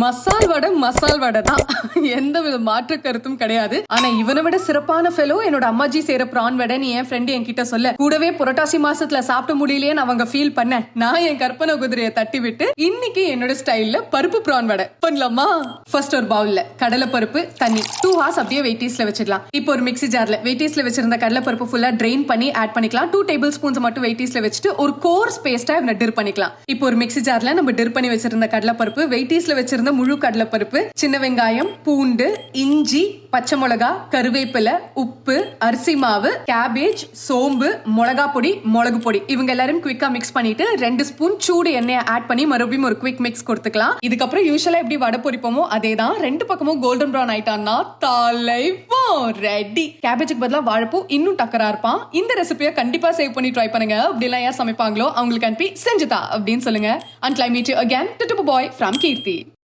மசால் வடை தான், எந்த வித மாற்று கருத்தும் கிடையாது. ஆனா இவனை விட சிறப்பான ஃபெலோ என்னோட அம்மாஜி செய்யற பிரான் வடை நீ என் ஃப்ரெண்ட் என்கிட்ட சொல்ல, கூடவே புரட்டாசி மாசத்துல சாப்பிட முடியலையேன்னு அவங்க ஃபீல் பண்ண, நான் என் கற்பனை குதிரையை தட்டி விட்டு இன்னைக்கு என்னோட ஸ்டைல்ல பருப்பு பிரான் வடை பண்ணலாமா. ஃபர்ஸ்ட் ஒரு பவுல்ல கடலை பருப்பு, தண்ணி 2 hours அப்படியே வெயிட்டீஸ்ல வச்சிடலாம். இப்போ ஒரு மிக்ஸி ஜார்ல வெயிட்டீஸ்ல வச்சிருந்த கடலை பருப்பு ஃபுல்லா ட்ரெயின் பண்ணி ஆட் பண்ணிக்கலாம். 2 tablespoons மட்டும் வெயிட்டீஸ்ல வச்சுட்டு ஒரு கோர்ஸ் பேஸ்டா இவனை டிர் பண்ணிக்கலாம். இப்போ ஒரு மிக்ஸி ஜார்ல நம்ம டிர் பண்ணி வச்சிருந்த கடலை பருப்பு, வெயிட்டீஸ்ல வச்சிருந்த முழு கடலை பருப்பு, சின்ன வெங்காயம், பூண்டு, இஞ்சி, பச்சை மிளகா, கருவேப்பிலை, உப்பு, அரிசி மாவு, கேபேஜ், சோம்பு, மிளகா பொடி, மிளகு பொடி இவங்க எல்லாரும் குவிக்கா மிக்ஸ் பண்ணிட்டு 2 ஸ்பூன் சூடு எண்ணெயை ஆட் பண்ணி மறுபடியும் ஒரு குவிக் மிக்ஸ் கொடுத்துக்கலாம். இதுக்கப்புறம் யூஷுவலா எப்படி வடை பொரிப்போமோ அதே தான், 2 பக்கமும் கோல்டன் ப்ரௌன் ஆயிட்டான்னா தலைவம் ரெடி. கேபேஜுக்கு பதிலா வாழைப்பூ இன்னும் டக்கரா இருப்பான். இந்த ரெசிபியை கண்டிப்பா சேவ் பண்ணி ட்ரை பண்ணுங்க. அப்படிலாம் யார் சமைப்பாங்களோ அவங்களுக்கு அனுப்பி செஞ்சுதா அப்படின்னு சொல்லுங்க. Until I meet you again, Tutubu boy from Kirti.